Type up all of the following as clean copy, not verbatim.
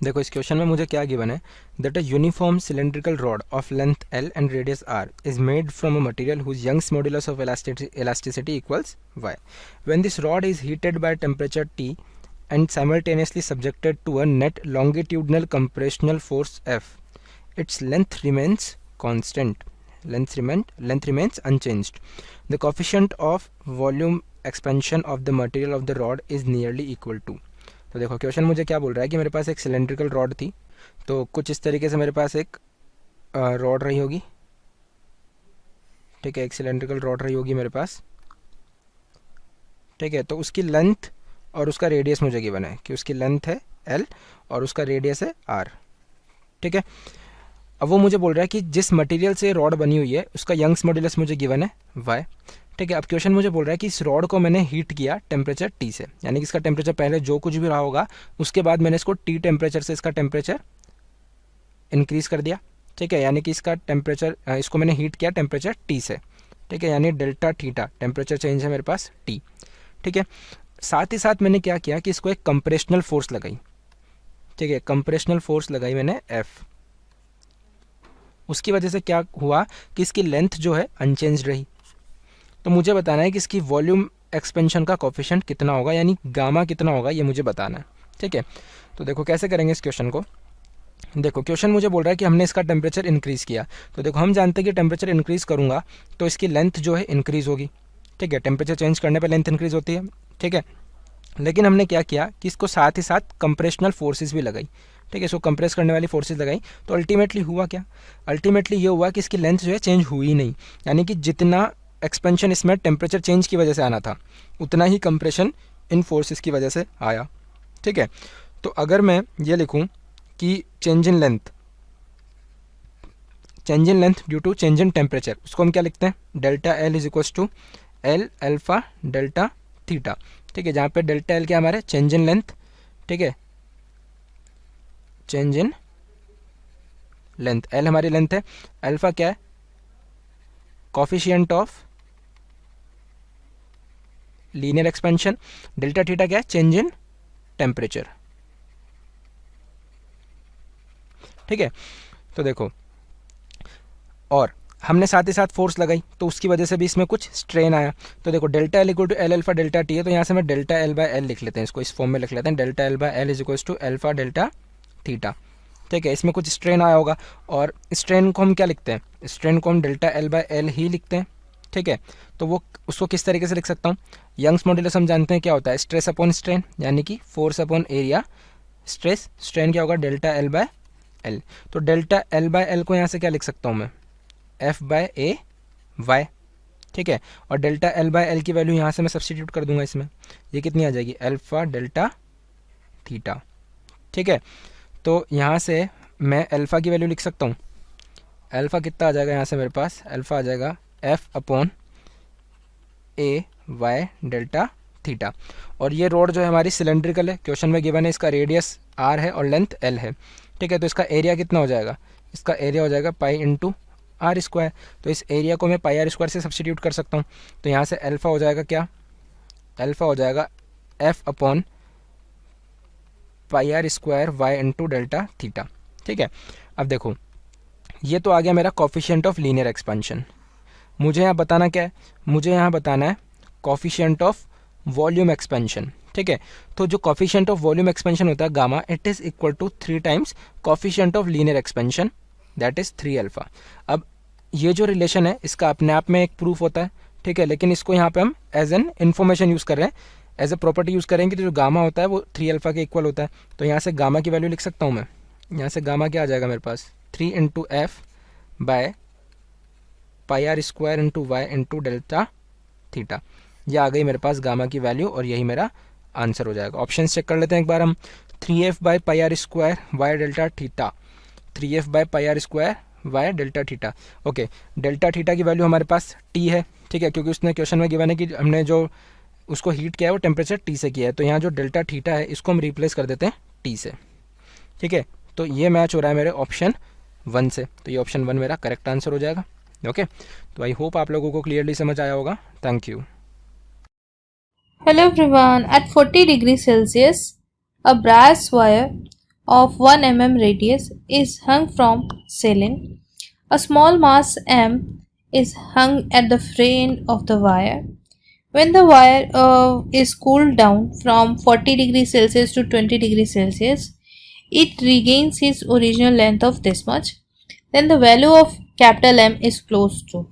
देखो इस क्वेश्चन में मुझे क्या गिवन है, that a uniform cylindrical rod of length L and radius R is made from a material whose Young's modulus of elasticity equals y. When this rod is heated by temperature T and simultaneously subjected to a net longitudinal compressional force F, its length remains constant. Length remains unchanged. The coefficient of volume expansion of the material of the rod is nearly equal to. तो देखो question मुझे क्या बोल रहा है कि मेरे पास एक सिलेंड्रिकल रॉड थी, तो कुछ इस तरीके से मेरे पास एक रॉड रही होगी, ठीक है, एक सिलेंड्रिकल रॉड रही होगी मेरे पास, ठीक है। तो उसकी लेंथ और उसका रेडियस मुझे गिवन है कि उसकी लेंथ है एल और उसका रेडियस है आर, ठीक है। अब वो मुझे बोल रहा है कि जिस मटेरियल से रॉड बनी हुई है उसका यंग्स मॉड्यूलस मुझे गिवन है वाई, ठीक है। अब क्वेश्चन मुझे बोल रहा है कि इस रॉड को मैंने हीट किया टेम्परेचर टी से, यानी कि इसका टेम्परेचर पहले जो कुछ भी रहा होगा उसके बाद मैंने इसको टी टेम्परेचर से इसका टेम्परेचर इंक्रीज़ कर दिया, ठीक है। यानी कि इसका टेम्परेचर, इसको मैंने हीट किया टेम्परेचर टी से, ठीक है, यानी डेल्टा थीटा टेम्परेचर चेंज है मेरे पास टी, ठीक है। साथ ही साथ मैंने क्या किया कि इसको एक कंप्रेशनल फोर्स लगाई, ठीक है, कंप्रेशनल फोर्स लगाई मैंने एफ। उसकी वजह से क्या हुआ कि इसकी लेंथ जो है अनचेंज रही। तो मुझे बताना है कि इसकी वॉल्यूम एक्सपेंशन का कोफिशिएंट कितना होगा, यानी गामा कितना होगा, ये मुझे बताना है, ठीक है। तो देखो कैसे करेंगे इस क्वेश्चन को। देखो क्वेश्चन मुझे बोल रहा है कि हमने इसका टेम्परेचर इंक्रीज़ किया, तो देखो हम जानते हैं कि टेम्परेचर इंक्रीज़ करूँगा तो इसकी लेंथ जो है इंक्रीज़ होगी, ठीक है। टेम्परेचर चेंज करने पर लेंथ इंक्रीज़ होती है, ठीक है। लेकिन हमने क्या किया कि इसको साथ ही साथ कंप्रेशनल फोर्सेस भी लगाई, ठीक है, इसको कंप्रेस करने वाली फोर्सेस लगाई। तो अल्टीमेटली हुआ क्या, अल्टीमेटली ये हुआ कि इसकी लेंथ जो है चेंज हुई नहीं, यानी कि जितना एक्सपेंशन इसमें टेम्परेचर चेंज की वजह से आना था उतना ही कंप्रेशन इन फोर्सेस की वजह से आया, ठीक है। तो अगर मैं ये लिखूं कि change in length due to change in temperature, उसको हम क्या लिखते हैं, delta L is equals to L alpha delta theta, ठीक है। जहाँ पे डेल्टा एल क्या हमारे चेंज इन लेंथ, ठीक है, चेंज इन लेंथ, एल हमारी लेंथ है, अल्फा क्या है, coefficient of linear expansion, delta theta क्या है, चेंज इन टेम्परेचर, ठीक है। तो देखो और हमने साथ ही साथ फोर्स लगाई तो उसकी वजह से भी इसमें कुछ स्ट्रेन आया। तो देखो delta L equal to L alpha delta T है, तो यहाँ से मैं डेल्टा एल बाय एल लिख लेते हैं, इसको इस फॉर्म में लिख लेते हैं, delta L by L is equal to alpha delta theta, ठीक है। इसमें कुछ स्ट्रेन आया होगा और स्ट्रेन को हम क्या लिखते हैं, स्ट्रेन को हम डेल्टा एल बाय एल ही लिखते हैं, ठीक है। तो वो उसको किस तरीके से लिख सकता हूँ, यंग्स मॉड्यूलस हम जानते हैं क्या होता है, स्ट्रेस अपॉन स्ट्रेन, यानी कि force upon area, stress strain क्या होगा डेल्टा एल बाय एल। तो डेल्टा एल बाय एल को यहाँ से क्या लिख सकता हूँ मैं, एफ बाय ए वाई, ठीक है। और डेल्टा एल बाय एल की वैल्यू यहाँ से मैं सब्सटीट्यूट कर दूंगा इसमें, ये कितनी आ जाएगी, अल्फा डेल्टा थीटा, ठीक है। तो यहाँ से मैं अल्फा की वैल्यू लिख सकता हूँ, अल्फा कितना आ जाएगा यहाँ से मेरे पास, अल्फा आ जाएगा एफ अपॉन ए वाई डेल्टा थीटा। और ये रोड जो है हमारी सिलेंड्रिकल है, क्वेश्चन में गिवन है इसका रेडियस आर है और लेंथ एल है, ठीक है। तो इसका एरिया कितना हो जाएगा, इसका एरिया हो जाएगा पाई इंटू आर स्क्वायर। तो इस एरिया को मैं पाई आर स्क्वायर से सब्सटीट्यूट कर सकता हूँ, तो यहाँ से अल्फा हो जाएगा क्या, अल्फा हो जाएगा F upon pi R square Y into delta theta, ठीक है। अब देखो ये तो आ गया मेरा कॉफिशिएंट ऑफ लीनियर एक्सपेंशन। मुझे यहाँ बताना क्या है, मुझे यहाँ बताना है कॉफिशिएंट ऑफ वॉल्यूम एक्सपेंशन, ठीक है। तो जो कॉफिशिएंट ऑफ वॉल्यूम एक्सपेंशन होता है gamma, it is equal to 3 times coefficient of linear expansion, that is 3 alpha. अब ये जो रिलेशन है इसका अपने आप में एक प्रूफ होता है, ठीक है, लेकिन इसको यहाँ पे हम एज एन इन्फॉर्मेशन यूज़ कर रहे हैं, एज ए प्रॉपर्टी यूज़ करेंगे। तो जो गामा होता है वो 3 अल्फा के इक्वल होता है, तो यहाँ से गामा की वैल्यू लिख सकता हूँ मैं, यहाँ से गामा क्या आ जाएगा मेरे पास, 3 into F by pi R square into Y into delta theta. ये आ गई मेरे पास गामा की वैल्यू और यही मेरा आंसर हो जाएगा। ऑप्शन चेक कर लेते हैं एक बार हम, 3f by pi R square Y delta theta, 3f by pi R square Y delta theta, okay. Delta theta की वैल्यू हमारे पास t है, ठीक है, क्योंकि उसने क्वेश्चन में गिवन है कि हमने जो उसको हीट किया है वो टेम्परेचर t से किया है, तो यहाँ जो डेल्टा थीटा है इसको हम रिप्लेस कर देते हैं t से, ठीक है। तो ये मैच हो रहा है मेरे ऑप्शन 1 से, तो ये ऑप्शन 1 मेरा करेक्ट आंसर हो जाएगा, ओके। तो आई होप आप लोगों को क्लियरली समझ आया होगा, thank you. Hello everyone. At 40 degrees Celsius, a brass wire of 1 mm radius is hung from ceiling. A small mass M is hung at the free end of the wire. When the wire is cooled down from 40 degrees Celsius to 20 degrees Celsius, it regains its original length of this much. Then the value of capital M is close to.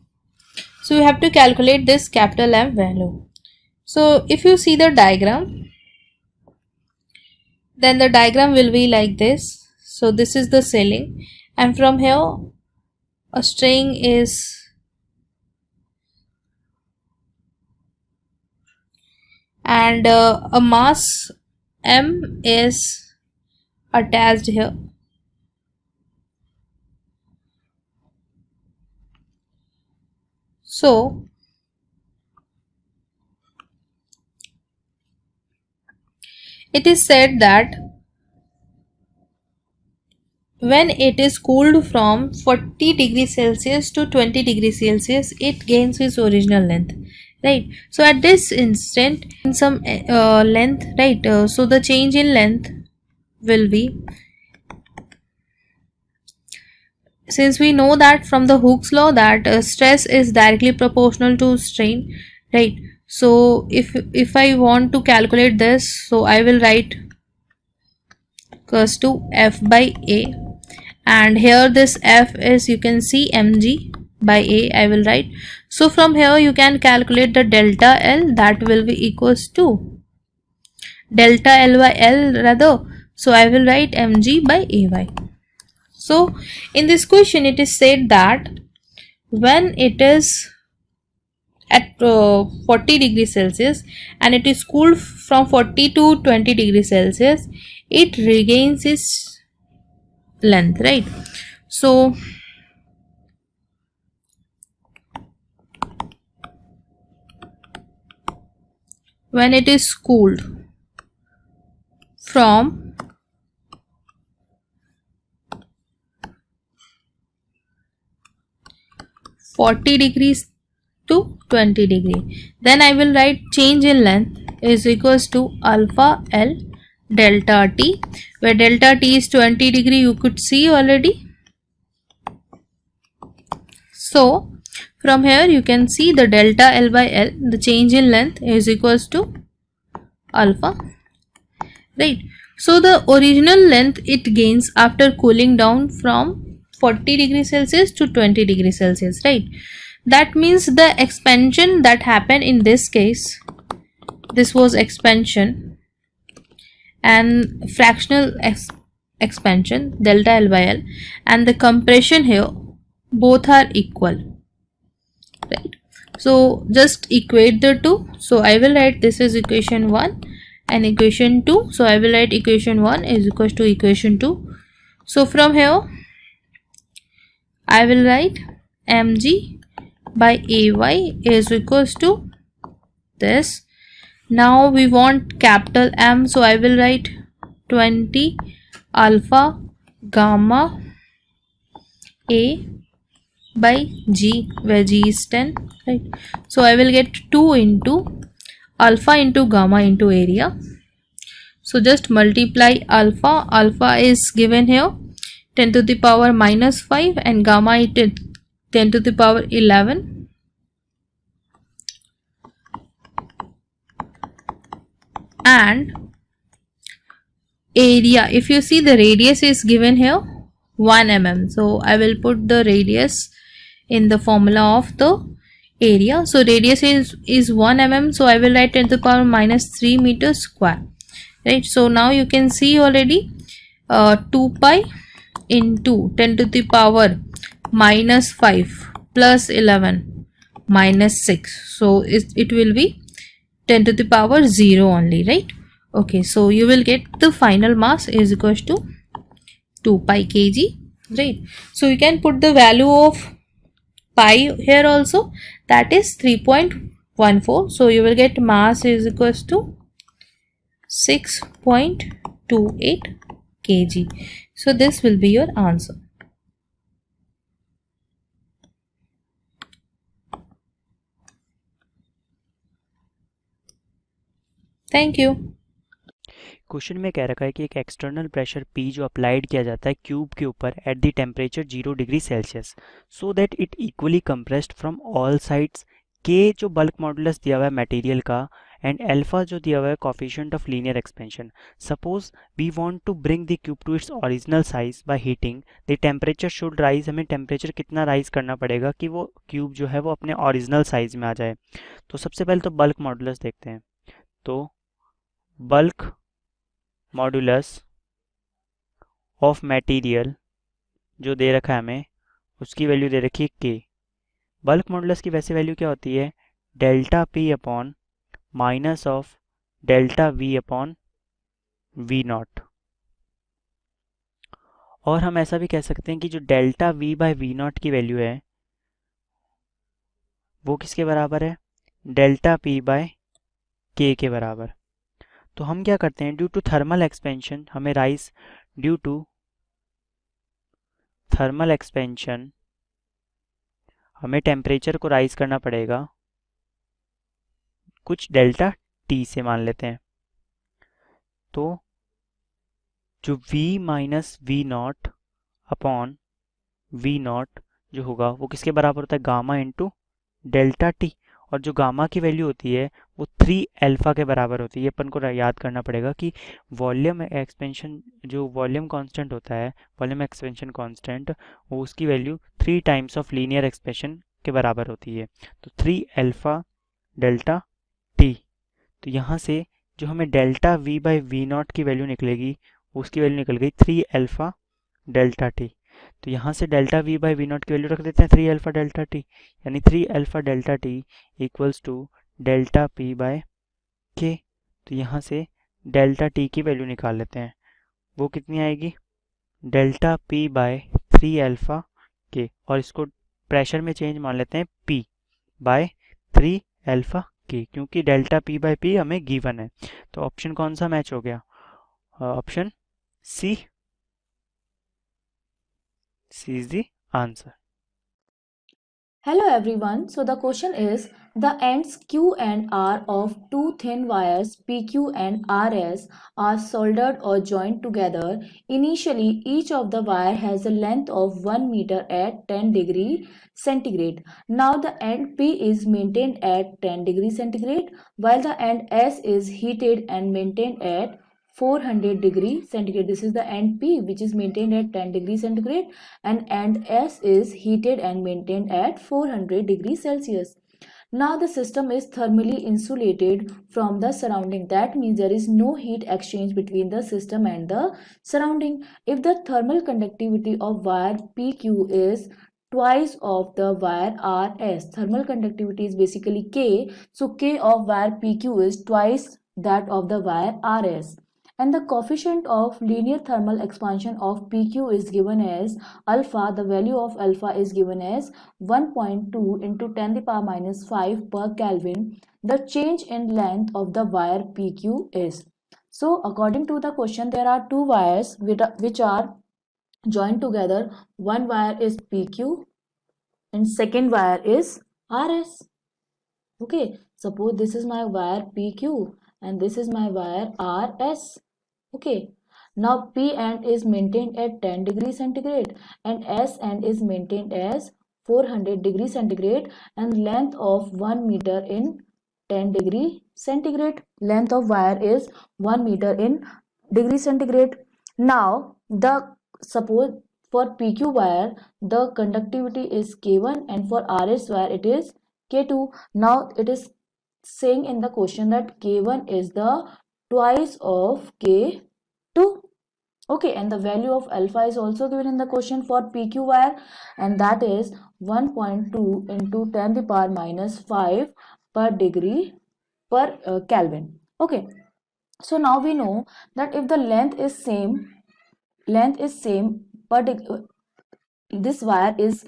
So we have to calculate this capital M value. So if you see the diagram, then the diagram will be like this. So this is the ceiling, and from here a string is and a mass M is attached here. So it is said that when it is cooled from 40 degrees Celsius to 20 degrees Celsius, it gains its original length, right? So at this instant, in some length, right? So the change in length will be, since we know that from the Hooke's law that stress is directly proportional to strain, right? So if I want to calculate this, so I will write equals to F by A, and here this F is, you can see, mg by A I will write. So from here you can calculate the delta L, that will be equals to delta L by L rather. So I will write mg by AY. So in this question it is said that when it is at 40 degrees Celsius and it is cooled from 40 to 20 degrees Celsius, it regains its length, right? So when it is cooled from 40 degrees to 20 degree, then I will write change in length is equals to alpha L delta T, where delta T is 20 degree, you could see already. So from here you can see the delta L by L, the change in length is equals to alpha, right? So the original length it gains after cooling down from 40 degrees Celsius to 20 degrees Celsius, right? That means the expansion that happened in this case, this was expansion, and fractional expansion delta L by L, and the compression here, both are equal, right? So just equate the two. So I will write this is equation 1 and equation 2. So I will write equation 1 is equals to equation 2. So from here I will write mg by AY is equals to this. Now we want capital M, so I will write 20 alpha gamma A by G, where G is 10, right? So I will get 2 into alpha into gamma into area. So just multiply alpha. Alpha is given here 10 to the power minus 5 and gamma is 10 to the power 11. And area, if you see the radius is given here 1 mm. So I will put the radius in the formula of the area. So radius is 1 mm. So I will write 10 to the power minus 3 meters square, right? So now you can see already 2 pi into 10 to the power minus 5 plus 11 minus 6. So it will be 10 to the power 0 only, right? Okay, so you will get the final mass is equals to 2 pi kg, right? So you can put the value of pi here also, that is 3.14. so you will get mass is equals to 6.28 kg. So this will be your answer. Thank you. Question में कह रखा है कि एक external pressure P जो applied किया जाता है क्यूब के ऊपर at the temperature 0 degree Celsius so that it equally compressed from all sides. के जो बल्क मॉडुलस दिया हुआ है मटेरियल का एंड अल्फा जो दिया हुआ है coefficient of linear expansion. Suppose we want to bring the cube to its original size by heating the temperature should rise. हमें टेम्परेचर कितना राइज करना पड़ेगा कि वो क्यूब जो है वो अपने ओरिजिनल साइज में आ जाए। तो सबसे पहले तो बल्क मॉडुलस देखते हैं। तो बल्क मॉडुलस ऑफ मटेरियल जो दे रखा है हमें उसकी वैल्यू दे रखी है के। बल्क मॉडुलस की वैसे वैल्यू क्या होती है, delta P upon minus of delta V upon V naught. और हम ऐसा भी कह सकते हैं कि जो delta V by V naught की वैल्यू है वो किसके बराबर है, डेल्टा पी बाय के बराबर। तो हम क्या करते हैं, ड्यू टू थर्मल एक्सपेंशन हमें rise, due to thermal expansion हमें टेम्परेचर को राइज करना पड़ेगा कुछ डेल्टा टी से मान लेते हैं। तो जो v minus V naught upon V naught जो होगा वो किसके बराबर होता है, गामा इंटू डेल्टा टी। और जो गामा की वैल्यू होती है वो 3 अल्फा के बराबर होती है। ये अपन को याद करना पड़ेगा कि वॉल्यूम एक्सपेंशन जो वॉल्यूम कांस्टेंट होता है, वॉल्यूम एक्सपेंशन कांस्टेंट, वो उसकी value 3 times of linear expansion के बराबर होती है। तो 3 अल्फा डेल्टा टी। तो यहाँ से जो हमें delta V by V naught की वैल्यू निकलेगी उसकी वैल्यू निकल गई 3 अल्फा डेल्टा टी। तो यहाँ से delta V by V naught की वैल्यू रख देते हैं 3 अल्फा डेल्टा टी, यानी 3 alpha delta T equals to delta P by K. तो यहाँ से डेल्टा टी की वैल्यू निकाल लेते हैं, वो कितनी आएगी, डेल्टा पी बाय 3 अल्फा के। और इसको प्रेशर में चेंज मान लेते हैं पी बाय 3 अल्फा के, क्योंकि डेल्टा पी बाय पी हमें गिवन है। तो ऑप्शन कौन सा मैच हो गया, option C, C is the answer. Hello everyone. So the question is the ends Q and R of two thin wires PQ and RS are soldered or joined together. Initially, each of the wire has a length of 1 meter at 10 degree centigrade. Now the end P is maintained at 10 degree centigrade while the end S is heated and maintained at 400 degree centigrade. This is the end P which is maintained at 10 degree centigrade and end S is heated and maintained at 400 degrees Celsius. Now the system is thermally insulated from the surrounding. That means there is no heat exchange between the system and the surrounding. If the thermal conductivity of wire PQ is twice of the wire RS, thermal conductivity is basically K, so K of wire PQ is twice that of the wire RS. And the coefficient of linear thermal expansion of PQ is given as alpha. The value of alpha is given as 1.2 into 10 to the power minus 5 per Kelvin. The change in length of the wire PQ is. So according to the question, there are two wires which are joined together. One wire is PQ and second wire is RS. Okay, suppose this is my wire PQ and this is my wire RS. Okay, now P end is maintained at 10 degrees centigrade and S end is maintained as 400 degrees centigrade and length of 1 meter in 10 degree centigrade. Length of wire is 1 meter in degree centigrade. Now the suppose for PQ wire the conductivity is K1 and for RS wire it is K2. Now it is saying in the question that K1 is the twice of K2. Okay, and the value of alpha is also given in the question for PQ wire and that is 1.2 into 10 to the power minus 5 per degree per Kelvin. Okay, so now we know that if the length is same per this wire is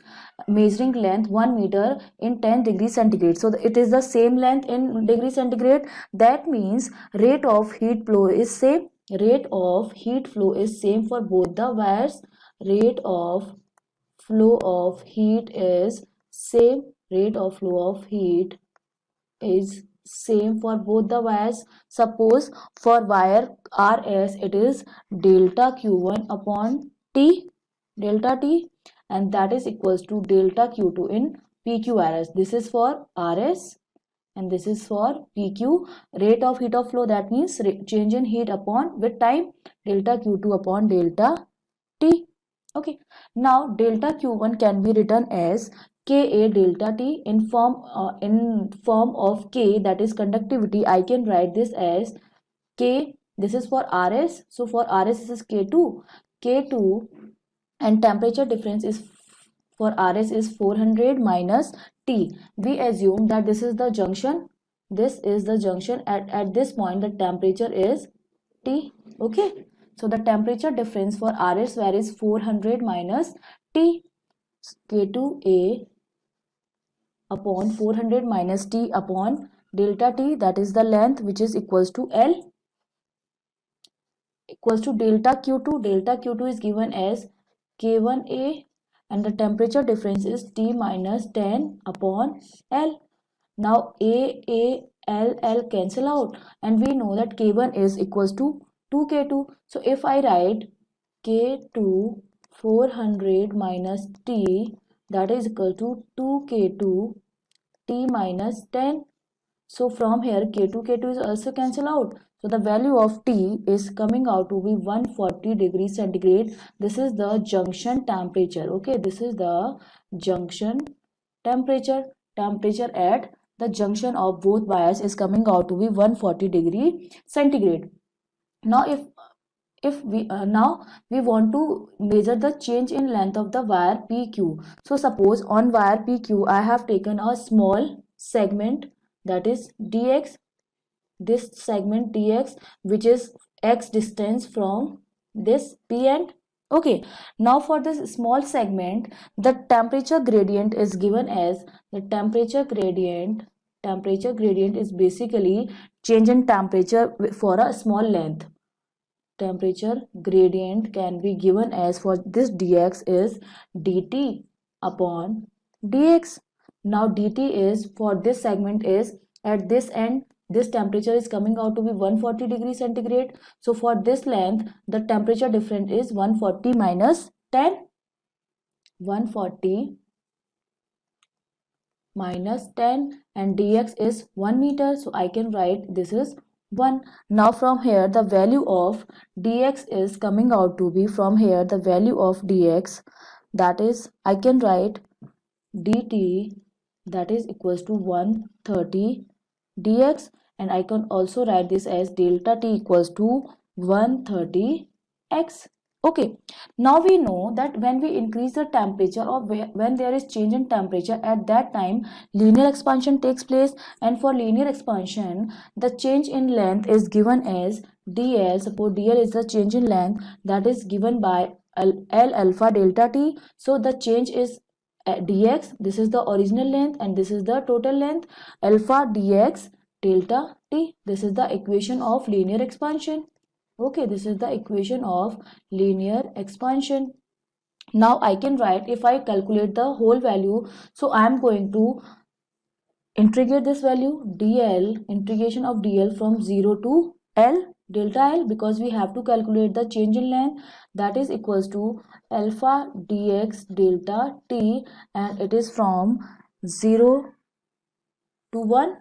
measuring length 1 meter in 10 degrees centigrade, so it is the same length in degree centigrade. That means rate of heat flow is same. Rate of heat flow is same for both the wires. Rate of flow of heat is same. Rate of flow of heat is same for both the wires. Suppose for wire RS it is delta Q1 upon T, delta T, and that is equals to delta Q2 in PQRS. This is for RS and this is for PQ, rate of heat of flow, that means change in heat upon with time, delta Q2 upon delta T. Okay, now delta Q1 can be written as Ka delta T in form of K, that is conductivity. I can write this as K. This is for RS, so for RS this is K2, and temperature difference is for RS is 400 minus T. We assume that this is the junction. This is the junction. At this point the temperature is T. Okay. So the temperature difference for RS wire is 400 minus T. K2A upon 400 minus T upon delta T, that is the length, which is equals to L, equals to delta Q2. Delta Q2 is given as K1A and the temperature difference is T minus 10 upon L. Now L cancel out and we know that K1 is equals to 2K2. So if I write K2 400 minus T, that is equal to 2K2 T minus 10. So from here K2 is also cancel out. So the value of T is coming out to be 140 degrees centigrade. This is the junction temperature. Okay, this is the junction temperature. Temperature at the junction of both wires is coming out to be 140 degree centigrade. Now if we want to measure the change in length of the wire PQ. So suppose on wire PQ I have taken a small segment, that is dx, this segment dx, which is x distance from this P end. Okay, now for this small segment the temperature gradient is given as the temperature gradient is basically change in temperature for a small length. Temperature gradient can be given as for this dx is dt upon dx. Now dt is for this segment is at this end, this temperature is coming out to be 140 degrees centigrade. So for this length the temperature difference is 140 minus 10, 140 minus 10, and dx is 1 meter. So I can write this is 1. Now from here the value of dx is coming out to be, from here the value of dx, that is I can write dt, that is equals to 130 dx, and I can also write this as delta t equals to 130 x. Okay, now we know that when we increase the temperature or when there is change in temperature, at that time linear expansion takes place, and for linear expansion the change in length is given as dl. Suppose dl is the change in length, that is given by L alpha delta t. So the change is dx, this is the original length and this is the total length, alpha dx delta t. This is the equation of linear expansion. Okay, this is the equation of linear expansion. Now I can write, if I calculate the whole value, so I am going to integrate this value dl, integration of dl from 0 to L, delta L, because we have to calculate the change in length, that is equals to alpha dx delta t, and it is from 0 to 1,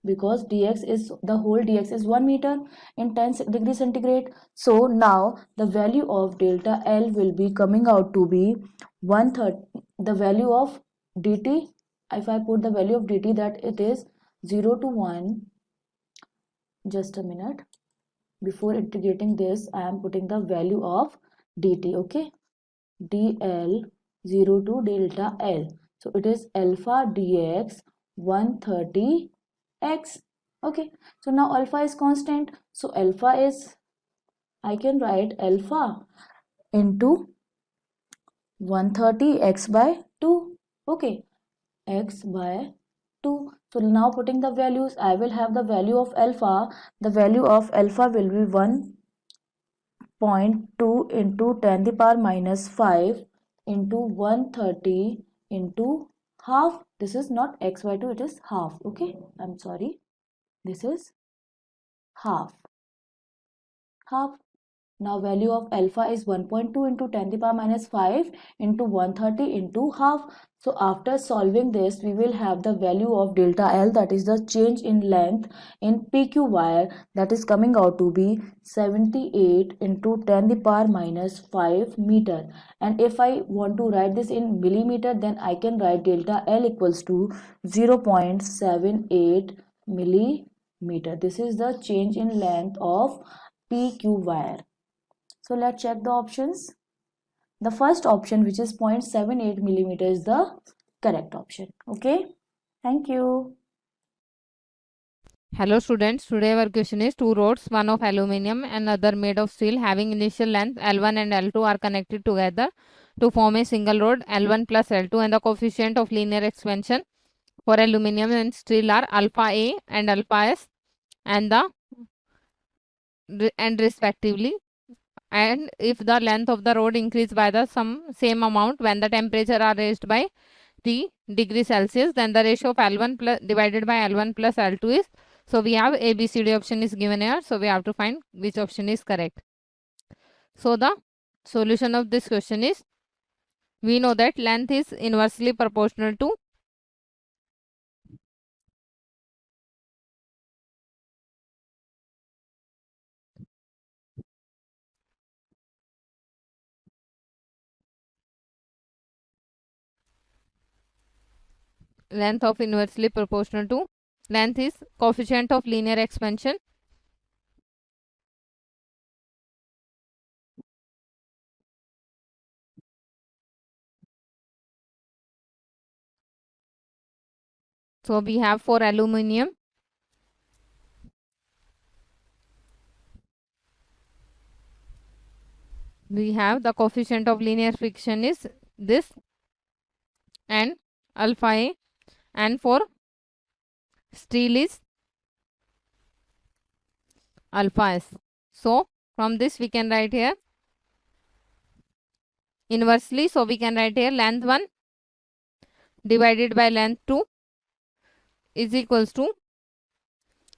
because dx is the whole dx is 1 meter in 10 degrees centigrade. So now the value of delta L will be coming out to be 1/3 the value of dt. If I put the value of dt, that it is 0 to 1, just a minute, before integrating this I am putting the value of dt. Okay, dl 0 to delta L, so it is alpha dx 130 x. Okay, so now alpha is constant, so alpha is, I can write alpha into 130 x by 2. Okay, x by 2. So now putting the values, I will have the value of alpha. The value of alpha will be 1.2 into 10 to the power minus 5 into 130 into half. This is not x by 2, it is half. Okay, I'm sorry. This is half. Now value of alpha is 1.2 into 10 to the power minus 5 into 130 into half. So after solving this, we will have the value of delta L, that is the change in length in PQ wire, that is coming out to be 78 into 10 to the power minus 5 meter. And if I want to write this in millimeter, then I can write delta L equals to 0.78 millimeter. This is the change in length of PQ wire. So let's check the options. The first option, which is 0.78 millimeter, is the correct option. Okay, thank you. Hello students, today our question is two rods, one of aluminium and other made of steel having initial length L1 and L2 are connected together to form a single rod L1 plus L2, and the coefficient of linear expansion for aluminium and steel are alpha A and alpha S and respectively. And if the length of the rod increase by the same amount when the temperature are raised by T degree Celsius, then the ratio of L1 plus divided by L1 plus L2 is, so we have A, B, C, D option is given here. So we have to find which option is correct. So the solution of this question is, we know that length is inversely proportional to length is coefficient of linear expansion so we have for aluminium we have the coefficient of linear friction is this and alpha A, and for steel is alpha S. So from this we can write here inversely, so we can write here length 1 divided by length 2 is equals to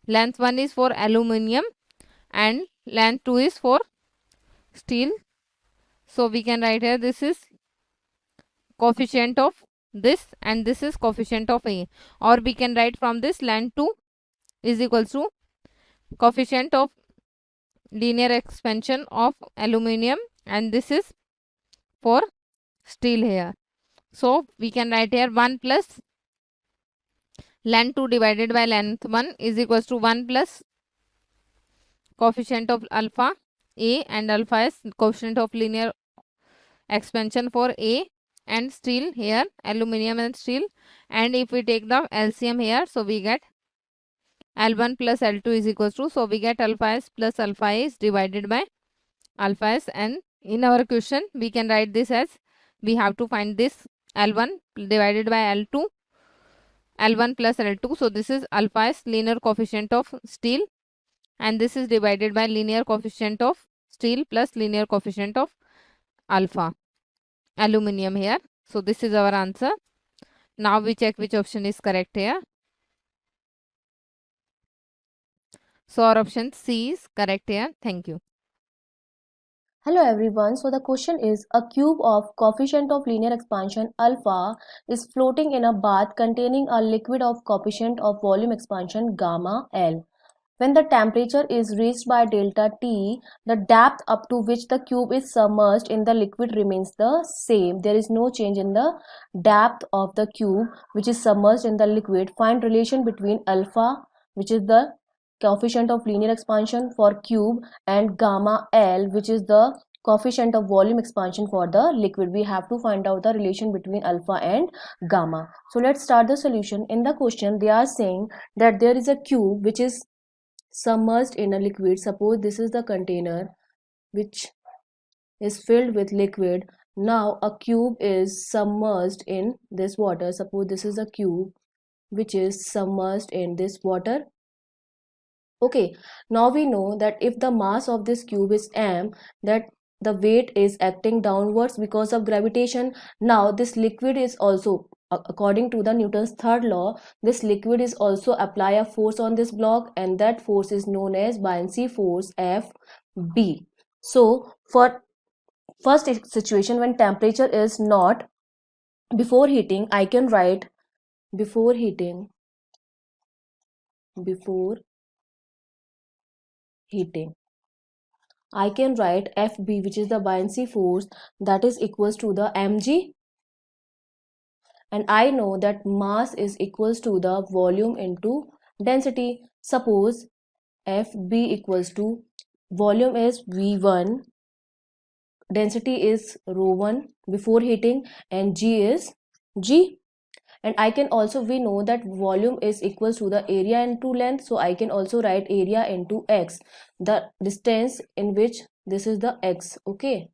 length 1 is for aluminium and length 2 is for steel. So we can write here this is coefficient of this and this is coefficient of A, or we can write from this length 2 is equals to coefficient of linear expansion of aluminium and this is for steel here. So we can write here 1 plus length 2 divided by length 1 is equals to 1 plus coefficient of alpha A and alpha S, coefficient of linear expansion for A and steel here, aluminium and steel, and if we take the LCM here, so we get L1 plus L2 is equals to, so we get alpha S plus alpha A is divided by alpha S, and in our question we can write this as, we have to find this L1 divided by L2, L1 plus L2, so this is alpha S linear coefficient of steel and this is divided by linear coefficient of steel plus linear coefficient of alpha aluminium here. So this is our answer. Now we check which option is correct here. So our option C is correct here. Thank you. Hello everyone. So the question is, a cube of coefficient of linear expansion alpha is floating in a bath containing a liquid of coefficient of volume expansion gamma L. When the temperature is reached by delta T, the depth up to which the cube is submerged in the liquid remains the same. There is no change in the depth of the cube which is submerged in the liquid. Find relation between alpha, which is the coefficient of linear expansion for cube, and gamma L, which is the coefficient of volume expansion for the liquid. We have to find out the relation between alpha and gamma. So let's start the solution. In the question they are saying that there is a cube which is submerged in a liquid. Suppose this is the container which is filled with liquid. Now a cube is submerged in this water. Suppose this is a cube which is submerged in this water. Okay, now we know that if the mass of this cube is m, that the weight is acting downwards because of gravitation. Now this liquid is also according to the Newton's third law, this liquid is also apply a force on this block, and that force is known as buoyancy force Fb. So for first situation, when temperature is not before heating, I can write before heating I can write Fb, which is the buoyancy force, that is equals to the mg, and I know that mass is equals to the volume into density. Suppose Fb equals to volume is V1, density is rho1 before heating, and G is G. And I can also, we know that volume is equals to the area into length, so I can also write area into x, the distance in which this is the x. Okay,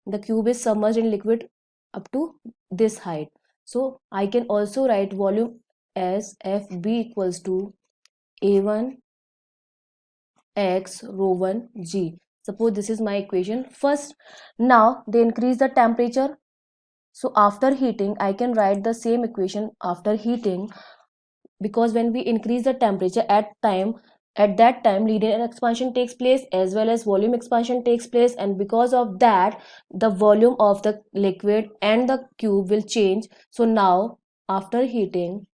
the cube is submerged in liquid up to this height, so I can also write volume as Fb equals to A1 x rho1 G. Suppose this is my equation first. Now they increase the temperature, so after heating I can write the same equation after heating, because when we increase the temperature at that time linear expansion takes place as well as volume expansion takes place, and because of that the volume of the liquid and the cube will change. So now after heating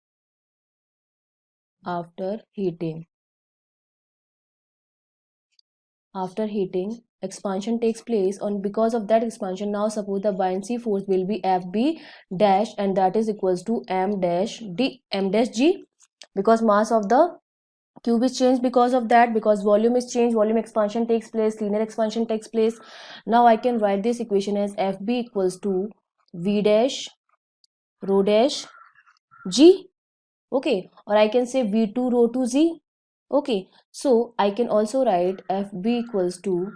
expansion takes place, and because of that expansion, now suppose the buoyancy force will be Fb dash, and that is equals to m dash g, because mass of the cube is changed because of that, because volume is changed, volume expansion takes place, linear expansion takes place. Now I can write this equation as Fb equals to V dash rho dash G. Okay, or I can say V2 rho 2 Z. Okay, so I can also write Fb equals to,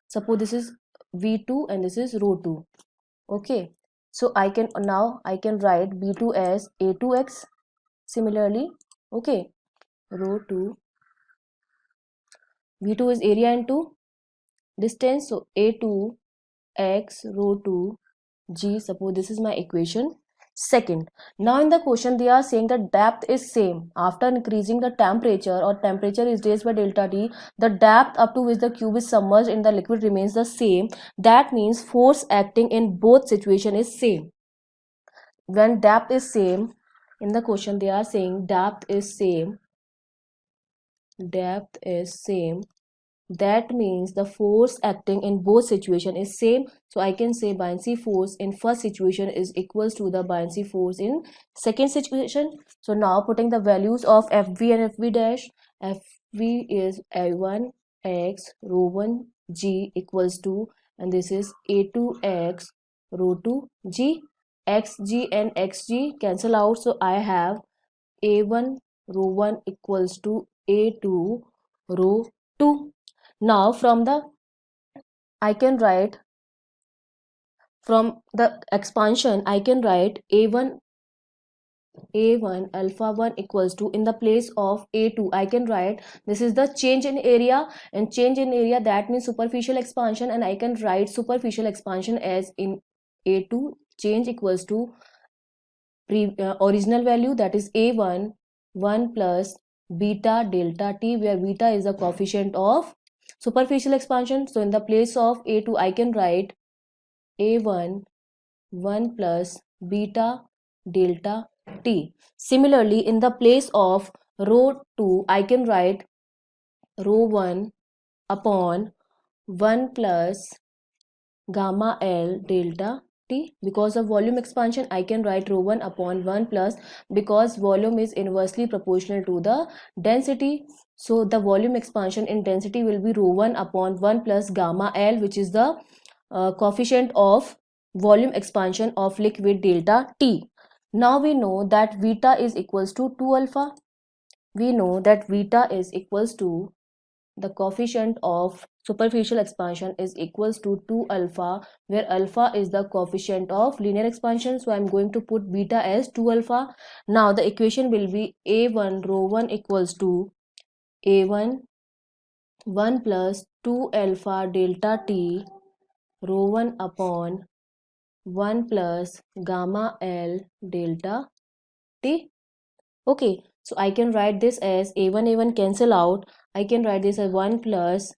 suppose this is V2 and this is rho 2. Okay, so I can write V2 as A2x. Similarly, okay, rho 2, V2 is area into distance, so A2 x rho 2 G. Suppose this is my equation second. Now in the question they are saying the depth is same after increasing the temperature, or temperature is raised by delta T, the depth up to which the cube is submerged in the liquid remains the same. That means force acting in both situation is same. When depth is same, in the question they are saying depth is same, that means the force acting in both situation is same. So I can say buoyancy force in first situation is equals to the buoyancy force in second situation. So now putting the values of Fv and Fv dash, Fv is A1 x rho 1 G equals to, and this is A2 x rho 2 G. Xg and Xg cancel out, so I have A1 rho 1 equals to A2 rho 2. Now from the expansion I can write A1 alpha 1 equals to, in the place of A2 I can write, this is the change in area, and change in area that means superficial expansion, and I can write superficial expansion as in A2 change equals to original value, that is A1 1 plus beta delta T, where beta is the coefficient of superficial expansion. So in the place of A2 I can write A1 1 plus beta delta T. Similarly in the place of rho 2 I can write rho 1 upon 1 plus gamma L delta T. Because of volume expansion I can write rho 1 upon 1 plus, because volume is inversely proportional to the density, so the volume expansion in density will be rho 1 upon 1 plus gamma L, which is the coefficient of volume expansion of liquid delta T. Now we know that beta is equals to 2 alpha. We know that beta is equals to, the coefficient of superficial expansion is equals to 2 alpha, where alpha is the coefficient of linear expansion, so I'm going to put beta as 2 alpha. Now the equation will be A1 rho 1 equals to A1 1 plus 2 alpha delta T rho 1 upon 1 plus gamma L delta T. Okay, so I can write this as A1 cancel out. I can write this as 1 plus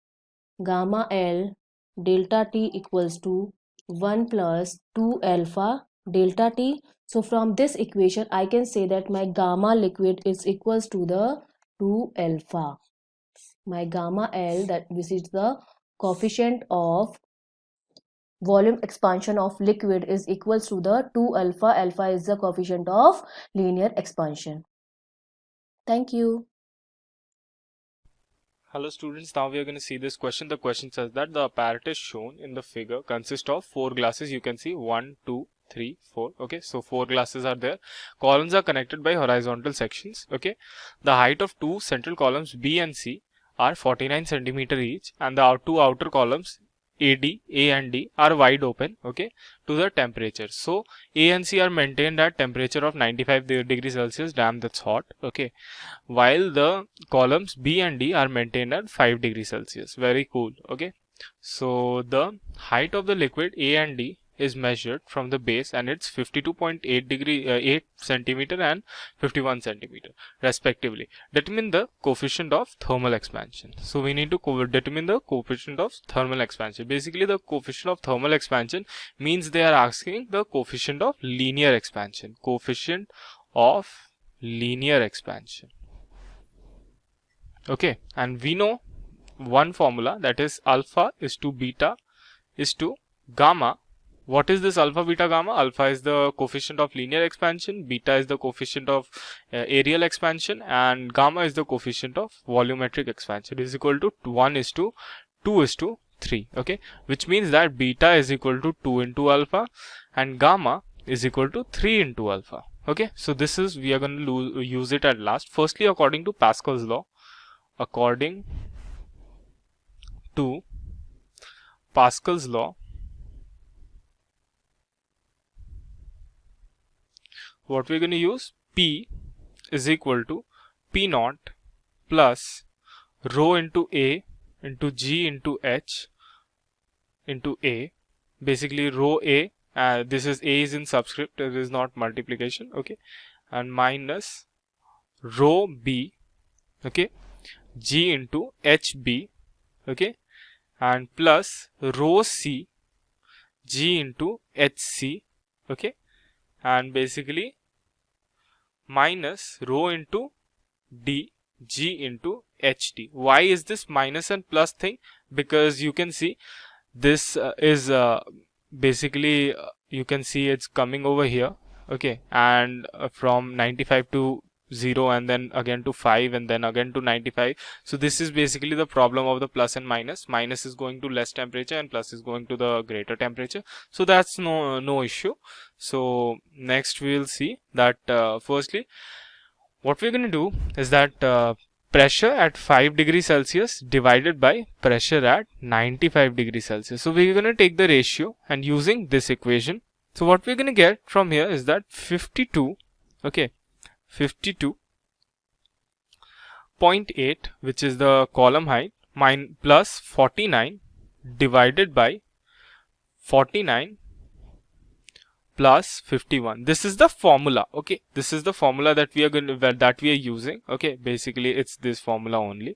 gamma L delta T equals to 1 plus 2 alpha delta T. So from this equation, I can say that my gamma liquid is equals to the 2 alpha. My gamma L, that this is the coefficient of volume expansion of liquid, is equals to the 2 alpha. Alpha is the coefficient of linear expansion. Thank you. Hello students, now we are going to see this question. The question says that the apparatus shown in the figure consists of 4 glasses. You can see 1, 2, 3, 4. Okay, so 4 glasses are there. Columns are connected by horizontal sections. Okay, the height of 2 central columns B and C are 49 centimeter each, and the two outer columns A and D are wide open, okay, to the temperature. So A and C are maintained at temperature of 95 degrees Celsius. Damn, that's hot. Okay, while the columns B and D are maintained at 5 degrees Celsius. Very cool. Okay, so the height of the liquid A and D is measured from the base, and it's 8 centimeter and 51 centimeter respectively. Determine the coefficient of thermal expansion. So we need to determine the coefficient of thermal expansion. Basically, the coefficient of thermal expansion means they are asking the coefficient of linear expansion. Coefficient of linear expansion. Okay, and we know one formula, that is alpha is to beta is to gamma. What is this alpha, beta, gamma? Alpha is the coefficient of linear expansion, beta is the coefficient of areal expansion, and gamma is the coefficient of volumetric expansion. Is equal to 1 is to 2 is to 3. Okay, which means that beta is equal to 2 into alpha and gamma is equal to 3 into alpha. Okay, so this is, we are going to use it at last. Firstly, according to Pascal's law, according to Pascal's law, what we're going to use, P is equal to P naught plus rho into A into G into H into A. Basically rho A, this is A is in subscript, it is not multiplication. Okay, and minus rho B, okay, G into HB, okay, and plus rho C, G into HC, okay, and basically minus rho into D, G into HT. Why is this minus and plus thing? Because you can see this is basically you can see it's coming over here, okay, and from 95 to 0 and then again to 5 and then again to 95. So this is basically the problem of the plus and minus. Minus is going to less temperature and plus is going to the greater temperature. So that's no issue. So next we will see that firstly what we're going to do is that pressure at 5 degrees Celsius divided by pressure at 95 degrees Celsius. So we're going to take the ratio and using this equation. So what we're going to get from here is that 52, okay, 52.8, which is the column height, plus 49 divided by 49 plus 51. This is the formula. Okay, this is the formula that we are using. Okay, basically it's this formula only.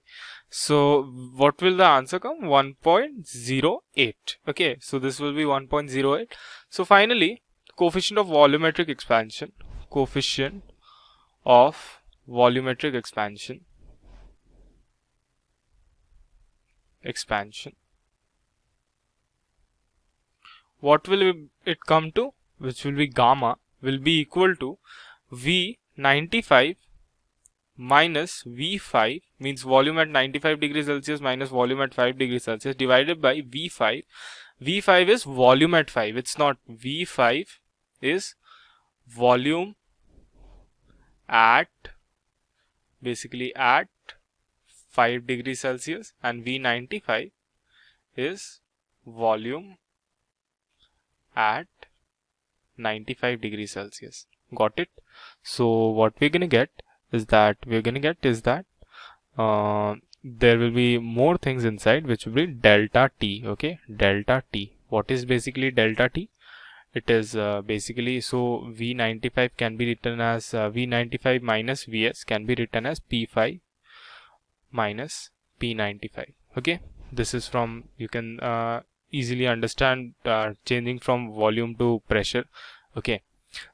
So what will the answer come? 1.08. okay, so this will be 1.08. so finally, coefficient of volumetric expansion, coefficient of volumetric expansion, what will it come to? Which will be gamma, will be equal to V95 minus V5, means volume at 95 degrees Celsius minus volume at 5 degrees Celsius, divided by V5. V5 is volume at 5. It's not, V5 is volume at, basically at 5 degrees Celsius, and V95 is volume at 95 degrees Celsius. Got it? So what we're gonna get is that there will be more things inside, which will be delta T. Okay, delta T. What is basically delta T? it is basically, so V95 can be written as V95 minus Vs can be written as P5 minus P95. Okay, this is from, you can easily understand changing from volume to pressure. Okay,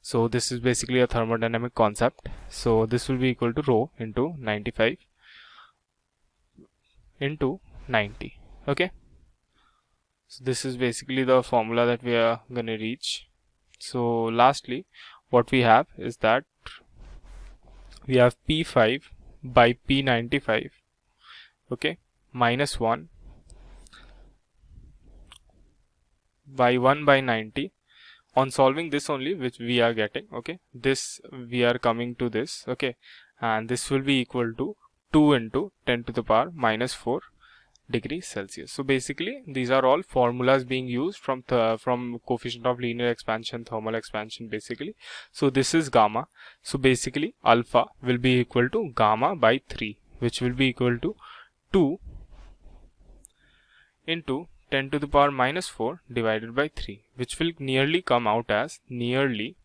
so this is basically a thermodynamic concept. So this will be equal to rho into 95 into 90. Okay, so this is basically the formula that we are going to reach. So lastly, what we have is that we have P5 by P95, okay, minus 1 by 1 by 90. On solving this only, which we are getting, okay, this we are coming to this, okay, and this will be equal to 2 into 10 to the power minus 4 degrees Celsius. So basically these are all formulas being used from coefficient of linear expansion, thermal expansion basically. So this is gamma, so basically alpha will be equal to gamma by 3, which will be equal to 2 into 10 to the power minus 4 divided by 3, which will nearly come out as nearly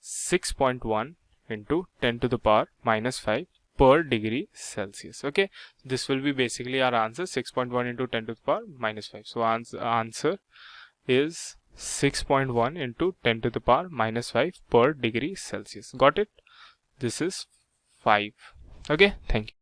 6.1 into 10 to the power minus 5 per degree Celsius. Okay, this will be basically our answer, 6.1 into 10 to the power minus 5. So answer is 6.1 into 10 to the power minus 5 per degree Celsius. Got it? This is 5. Okay, thank you.